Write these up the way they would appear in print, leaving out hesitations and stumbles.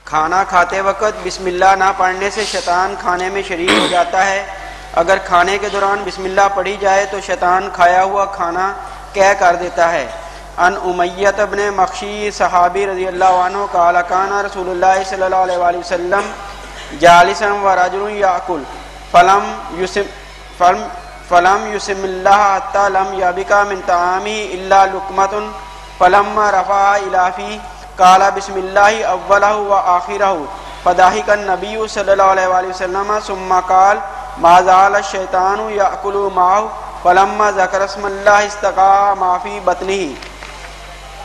کھانا کھاتے وقت بسم اللہ نہ پڑھنے سے شیطان کھانے میں شریک ہو جاتا ہے۔ اگر کھانے کے دوران بسم اللہ پڑھی جائے تو شیطان کھایا ہوا کھانا قے کر دیتا ہے۔ ان امیہ بن مخشی صحابی رضی اللہ عنہ قال کان رسول اللہ صلی اللہ علیہ وآلہ وسلم جالسا ورجل یاکل فلم یسم اللہ حتی لم یبق من طعامہ الا لقمۃ فلما رفع الی فیہ قال بسم اللہ اولہ وآخرہ فضحک النبی صلی اللہ علیہ وآلہ وسلم ثم قال ما زال الشیطان یأکل معه فلما ذکر اسم اللہ استقاء ما فی بطنہ۔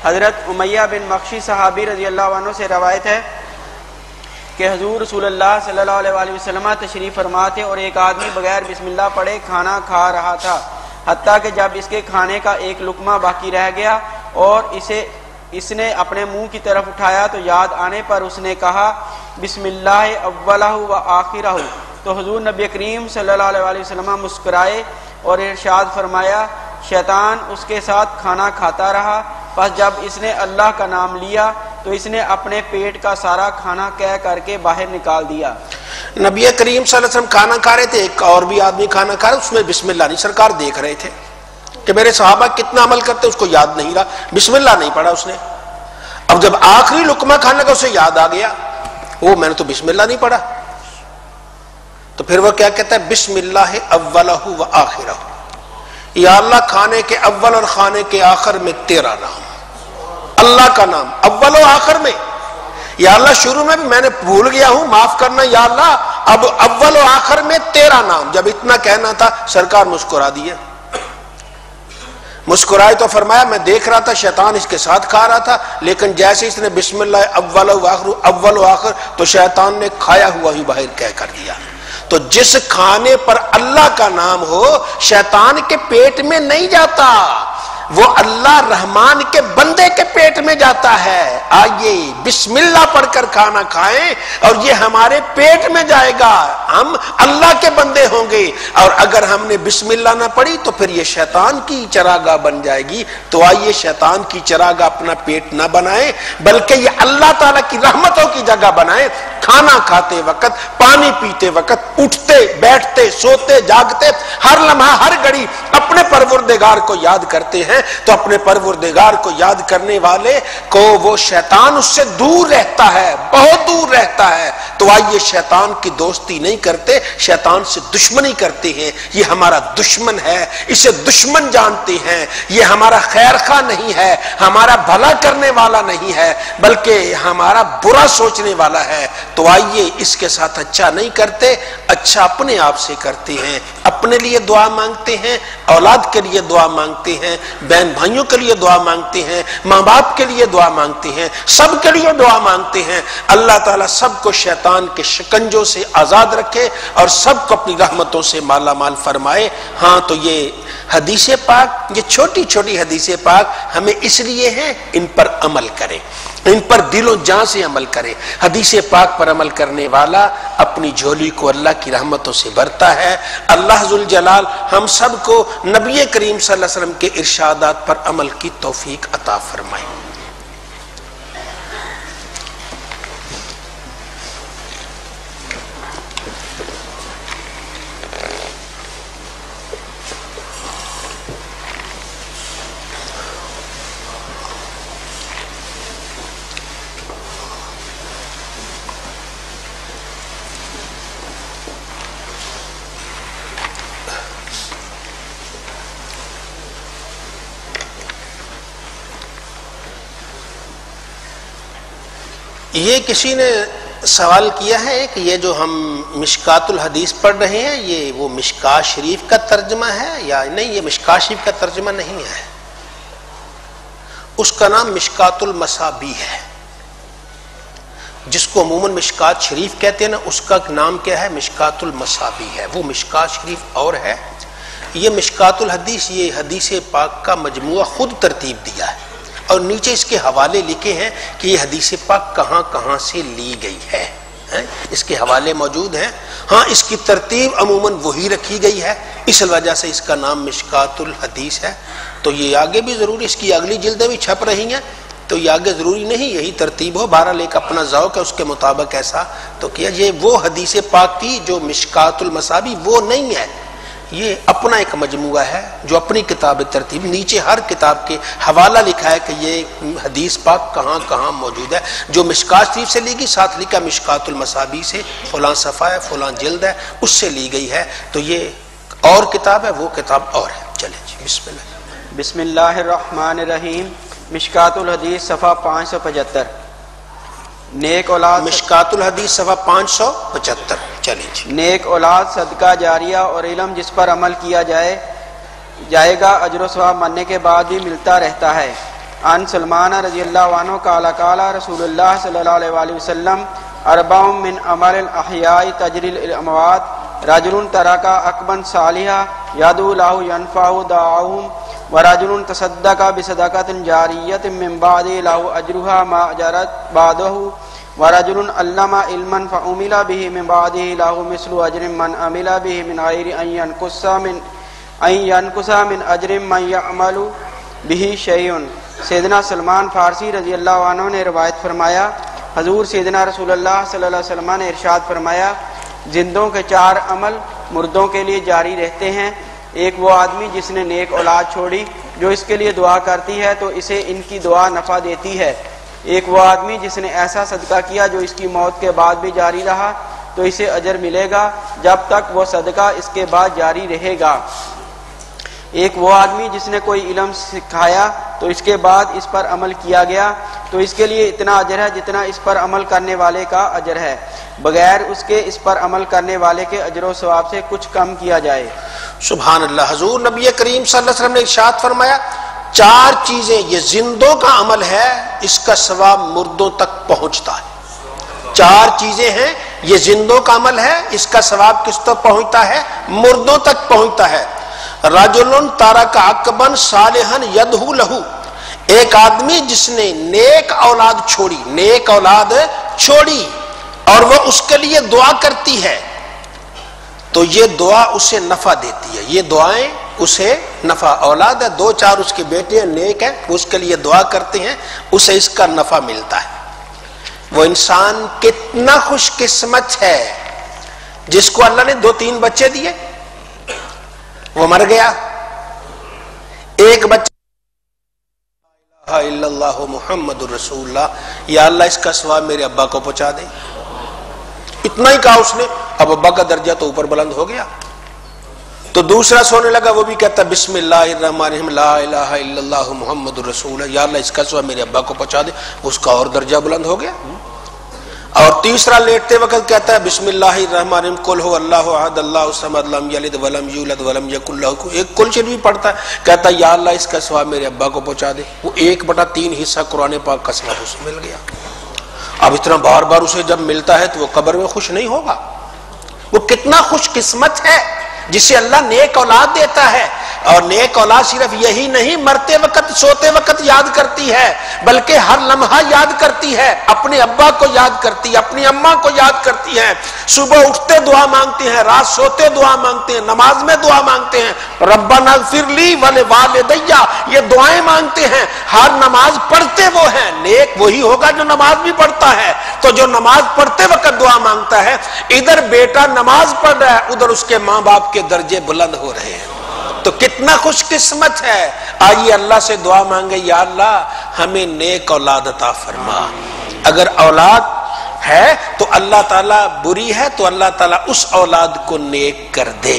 حضرت امیہ بن مخشی صحابی رضی اللہ عنہ سے روایت ہے کہ حضور رسول اللہ صلی اللہ علیہ وآلہ وسلم تشریف فرما تھے اور ایک آدمی بغیر بسم اللہ پڑھے کھانا کھا رہا تھا، حتیٰ کہ جب اس کے کھانے کا ایک لقمہ باقی رہ گیا اور اس نے اپنے منہ کی طرف اٹھایا تو یاد آنے پر اس نے کہا بسم اللہ اولہ و آخرہ، تو حضور نبی کریم صلی اللہ علیہ وآلہ وسلم مسکرائے اور ارشاد فرمایا شیطان اس کے ساتھ کھانا کھاتا رہا، پس جب اس نے اللہ کا نام لیا تو اس نے اپنے پیٹ کا سارا کھانا قے کر کے باہر نکال دیا۔ نبی کریم صلی اللہ علیہ وسلم کھانا کھا رہے تھے، ایک اور بھی آدمی کھانا کھا رہا، اس میں بسم اللہ نہیں، سرکار دیکھ رہے تھے کہ میرے صحابہ کتنا عمل کرتے، اس کو یاد نہیں رہا، بسم اللہ نہیں پڑھا اس نے۔ اب جب آخری لقمہ کھانے کا اسے یاد آ گیا، وہ میں نے تو بسم اللہ نہیں پڑھا، تو پھر وہ کیا کہتا ہے بسم اللہ اولہ و آخرہ، یا اللہ کھانے کے اول اور کھانے کے آخر میں تیرا نام، اللہ کا نام اول و آخر میں، یا اللہ شروع میں بھی میں نے بھول گیا ہوں معاف کرنا، یا اللہ اب اول و آخر میں تیرا نام۔ جب اتنا کہنا تھا سرکار مسکرا دیے، مسکرائے تو فرمایا میں دیکھ رہا تھا شیطان اس کے ساتھ کھا رہا تھا، لیکن جیسے اس نے بسم اللہ اول و آخر تو شیطان نے کھایا ہوا ہی باہر کہہ کر دیا۔ تو جس کھانے پر اللہ کا نام ہو شیطان کے پیٹ میں نہیں جاتا، وہ اللہ رحمان کے بندے کے پیٹ میں جاتا ہے۔ آئیے بسم اللہ پڑھ کر کھانا کھائیں اور یہ ہمارے پیٹ میں جائے گا، ہم اللہ کے بندے ہوں گے، اور اگر ہم نے بسم اللہ نہ پڑھی تو پھر یہ شیطان کی چراگاہ بن جائے گی۔ تو آئیے شیطان کی چراگاہ اپنا پیٹ نہ بنائیں، بلکہ یہ اللہ تعالیٰ کی رحمتوں کی جگہ بنائیں۔ کھانا کھاتے وقت، پانی پیتے وقت، اٹھتے بیٹھتے سوتے جاگتے، ہر لمحہ ہر گھڑی اپنے پروردگار کو یاد کرتے ہیں، تو اپنے پروردگار کو یاد کرنے والے کو وہ شیطان اس سے دور رہتا ہے، بہت دور رہتا ہے۔ تو آئیے شیطان کی دوستی نہیں کرتے، شیطان سے دشمنی کرتے ہیں۔ یہ ہمارا دشمن ہے، اسے دشمن جانتے ہیں، یہ ہمارا خیر خواہ نہیں ہے، ہمارا بھلا کرنے والا نہیں ہے، بلکہ ہمارا برا سوچنے والا ہے۔ تو آئیے اس کے ساتھ اچھا نہیں کرتے، اچھا اپنے آپ سے کرتے ہیں، اپنے لیے دعا مانگتے ہیں، اولاد کے لیے دعا مانگتے ہیں، بہن بھائیوں کے لیے دعا مانگتے ہیں، ماں باپ کے لیے دعا مانگتے ہیں، سب کے لیے دعا مانگتے ہیں۔ اللہ تعالیٰ سب کو شیطان کے شکنجوں سے آزاد رکھے اور سب کو اپنی رحمتوں سے مالا مال فرمائے۔ ہاں تو یہ حدیث پاک، یہ چھوٹی چھوٹی حدیث پاک ہمیں اس لیے ہیں ان پر عمل کریں، ان پر دل و جان سے عمل کرے۔ حدیث پاک پر عمل کرنے والا اپنی جھولی کو اللہ کی رحمتوں سے بھرتا ہے۔ اللہ ذوالجلال ہم سب کو نبی کریم صلی اللہ علیہ وسلم کے ارشادات پر عمل کی توفیق عطا فرمائے۔ یہ کسی نے سوال کیا ہے کہ یہ جو ہم مشکات الحدیث پڑھ رہے ہیں یہ وہ مشکات شریف کا ترجمہ ہے یا نہیں؟ یہ مشکات شریف کا ترجمہ نہیں ہے، اس کا نام مشکات المصابیح ہے، جس کو عموماً مشکات شریف کہتے ہیں نا، اس کا نام کیا ہے؟ مشکات المصابیح ہے، وہ مشکات شریف اور ہے۔ یہ مشکات الحدیث یہ حدیث پاک کا مجموعہ خود ترتیب دیا ہے، اور نیچے اس کے حوالے لکھے ہیں کہ یہ حدیث پاک کہاں کہاں سے لی گئی ہے، اس کے حوالے موجود ہیں۔ ہاں اس کی ترتیب عموماً وہی رکھی گئی ہے، اس وجہ سے اس کا نام مشکات الحدیث ہے۔ تو یہ آگے بھی ضرور اس کی اگلی جلدیں بھی چھپ رہی ہیں تو یہ آگے ضروری نہیں یہی ترتیب ہو، بہرحال ایک اپنا ذوق ہے، اس کے مطابق ایسا تو کیا۔ یہ وہ حدیث پاک کی جو مشکات المصابیح وہ نہیں ہے، یہ اپنا ایک مجموعہ ہے جو اپنی کتاب ترتیب، نیچے ہر کتاب کے حوالہ لکھا ہے کہ یہ حدیث پاک کہاں کہاں موجود ہے۔ جو مشکات شریف سے لی گئی، ساتھ لکھا مشکات المصابیح سے فلاں صفحہ ہے، فلاں جلد ہے، اس سے لی گئی ہے، تو یہ اور کتاب ہے، وہ کتاب اور ہے۔ چلیں جی بسم اللہ۔ بسم اللہ الرحمن الرحیم۔ مشکات الحدیث صفحہ 575۔ نیک اولاد مشکات الحدیث صفحہ 575۔ چلیں جی۔ نیک اولاد، صدقہ جاریہ اور علم جس پر عمل کیا جائے گا اجر و ثواب مرنے کے بعد بھی ملتا رہتا ہے۔ عن سلمان رضی اللہ عنہ قال قال رسول اللہ صلی اللہ علیہ وآلہ وسلم اربع من عمل الاحیاء تجری الاموات رجل ترک عقبا صالحا یدعو له ينفع دعاهم ورجل تصدق بصدقة جاریۃ من بعد له اجرها ما اجرت بعده ورجل علم علما فعمل به من بعده له مثل اجر من عمل به من غیر ان ينقص من اجر من يعمل به شيء۔ سیدنا سلمان فارسی رضی اللہ عنہ نے روایت فرمایا، حضور سیدنا رسول اللہ صلی اللہ علیہ وسلم نے ارشاد فرمایا، زندوں کے 4 عمل مردوں کے لیے جاری رہتے ہیں۔ ایک وہ آدمی جس نے نیک اولاد چھوڑی جو اس کے لیے دعا کرتی ہے تو اسے ان کی دعا نفع دیتی ہے۔ ایک وہ آدمی جس نے ایسا صدقہ کیا جو اس کی موت کے بعد بھی جاری رہا تو اسے اجر ملے گا جب تک وہ صدقہ اس کے بعد جاری رہے گا۔ ایک وہ آدمی جس نے کوئی علم سکھایا تو اس کے بعد اس پر عمل کیا گیا تو اس کے لیے اتنا اجر ہے جتنا اس پر عمل کرنے والے کا اجر ہے، بغیر اس کے اس پر عمل کرنے والے کے اجر و ثواب سے کچھ کم کیا جائے۔ سبحان اللہ۔ حضور نبی کریم صلی اللہ علیہ وسلم نے ارشاد فرمایا، 4 چیزیں یہ زندوں کا عمل ہے، اس کا ثواب مردوں تک پہنچتا ہے۔ 4 چیزیں ہیں، یہ زندوں کا عمل ہے، اس کا ثواب کس تک پہنچتا ہے؟ مردوں تک پہنچتا ہے۔ رجل ترک عقبا صالحا یدعو لہ، ایک آدمی جس نے نیک اولاد چھوڑی، نیک اولاد چھوڑی اور وہ اس کے لیے دعا کرتی ہے تو یہ دعا اسے نفع دیتی ہے، یہ دعائیں اسے نفع، اولاد ہے 2-4 اس کے بیٹے ہیں نیک ہیں، وہ اس کے لیے دعا کرتے ہیں، اسے اس کا نفع ملتا ہے۔ وہ انسان کتنا خوش قسمت ہے جس کو اللہ نے 2-3 بچے دیے، وہ مر گیا، ایک بچہ لا الہ الا اللہ محمد الرسول اللہ، یا اللہ اس کا ثواب میرے ابا کو پہنچا دے، اتنا ہی کہا اس نے، اب ابا کا درجہ تو اوپر بلند ہو گیا۔ تو دوسرا سونے لگا، وہ بھی کہتا بسم اللہ الرحمن الرحیم لا الہ الا اللہ محمد الرسول اللہ، یا اللہ اس کا ثواب میرے ابا کو پہنچا دے، اس کا اور درجہ بلند ہو گیا۔ اور تیسرا لیٹتے وقت کہتا ہے بسم اللہ الرحمن الرحیم قل هو اللہ احد اللہ الصمد لم یلد ولم یولد ولم یکن لہ کفوا احد، ایک کل شریف بھی پڑھتا ہے، کہتا ہے یا اللہ اس کا ثواب میرے ابا کو پہنچا دے، وہ 1/3 حصہ قرآن پاک کا ثواب اسے مل گیا۔ اب اتنا بار بار اسے جب ملتا ہے تو وہ قبر میں خوش نہیں ہوگا؟ وہ کتنا خوش قسمت ہے جسے اللہ نیک اولاد دیتا ہے۔ اور نیک اولاد صرف یہی نہیں، مرتے وقت سوتے وقت یاد کرتی ہے، بلکہ ہر لمحہ یاد کرتی ہے، اپنے ابا کو یاد کرتی ہے، اپنی اماں کو یاد کرتی ہے، صبح اٹھتے دعا مانگتے ہیں، رات سوتے دعا مانگتے ہیں، نماز میں دعا مانگتے ہیں، ربنا اغفر لی ولوالدی، یہ دعائیں مانگتے ہیں، ہر نماز پڑھتے وہ ہیں۔ نیک وہی ہوگا جو نماز بھی پڑھتا ہے، تو جو نماز پڑھتے وقت دعا مانگتا ہے، ادھر بیٹا نماز پڑھ رہا ہے، ادھر اس کے ماں باپ کے درجے بلند ہو رہے ہیں، تو کتنا خوش قسمت ہے۔ آئیے اللہ سے دعا مانگے، یا اللہ ہمیں نیک اولاد عطا فرما۔ اگر اولاد ہے تو اللہ تعالیٰ بری ہے تو اللہ تعالیٰ اس اولاد کو نیک کر دے،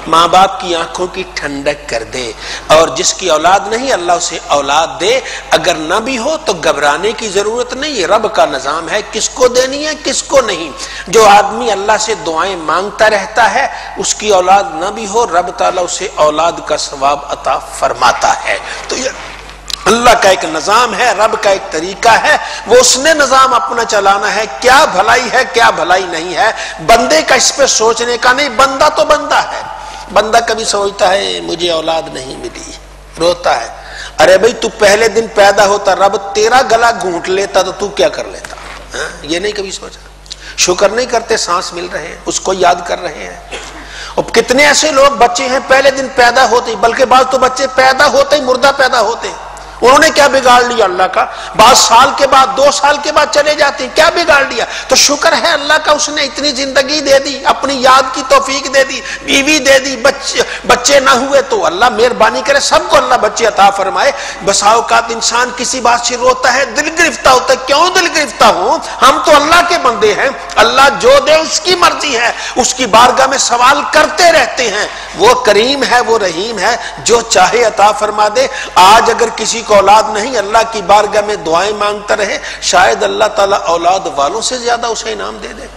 ماں باپ کی آنکھوں کی ٹھنڈک کر دے، اور جس کی اولاد نہیں اللہ اسے اولاد دے۔ اگر نہ بھی ہو تو گھبرانے کی ضرورت نہیں، یہ رب کا نظام ہے، کس کو دینی ہے کس کو نہیں۔ جو آدمی اللہ سے دعائیں مانگتا رہتا ہے، اس کی اولاد نہ بھی ہو، رب تعالیٰ اسے اولاد کا ثواب عطا فرماتا ہے۔ تو یہ اللہ کا ایک نظام ہے، رب کا ایک طریقہ ہے، وہ اس نے نظام اپنا چلانا ہے، کیا بھلائی ہے کیا بھلائی نہیں ہے، بندے کا اس پہ سوچنے کا نہیں۔ بندہ تو بندہ ہے، بندہ کبھی سوچتا ہے مجھے اولاد نہیں ملی، روتا ہے، ارے بھائی تو پہلے دن پیدا ہوتا رب تیرا گلا گھونٹ لیتا تو کیا کر لیتا؟ یہ نہیں کبھی سوچا؟ شکر نہیں کرتے سانس مل رہے ہیں، اس کو یاد کر رہے ہیں۔ اب کتنے ایسے لوگ بچے ہیں پہلے دن پیدا ہوتے، بلکہ بعض تو بچے پیدا ہوتے ہی مردہ پیدا ہوتے ہیں، انہوں نے کیا بگاڑ لیا اللہ کا؟ بعض سال کے بعد 2 سال کے بعد چلے جاتے ہیں، کیا بگاڑ لیا؟ تو شکر ہے اللہ کا، اس نے اتنی زندگی دے دی، اپنی یاد کی توفیق دے دی، بیوی دے دی، بچے نہ ہوئے تو اللہ مہربانی کرے سب کو اللہ بچے عطا فرمائے۔ بسا اوقات انسان کسی بات سے روتا ہے، دل گرفتہ ہوتا ہے، کیوں دل گرفتہ ہوں؟ ہم تو اللہ کے بندے ہیں، اللہ جو دے اس کی مرضی ہے، اس کی بارگاہ میں سوال کرتے رہتے ہیں، وہ کریم ہے، وہ رحیم ہے، جو چاہے عطا فرما دے۔ آج اگر کسی کو اولاد نہیں، اللہ کی بارگاہ میں دعائیں مانگتا رہے، شاید اللہ تعالیٰ اولاد والوں سے زیادہ اسے انعام دے دے۔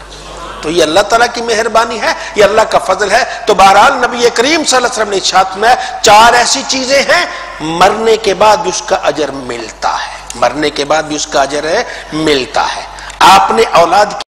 تو یہ اللہ تعالیٰ کی مہربانی ہے، یہ اللہ کا فضل ہے۔ تو بہرحال نبی کریم صلی اللہ علیہ وسلم نے ارشاد میں 4 ایسی چیزیں ہیں مرنے کے بعد بھی اس کا اجر ملتا ہے، مرنے کے بعد بھی اس کا اجر ملتا ہے۔ آپ نے اولاد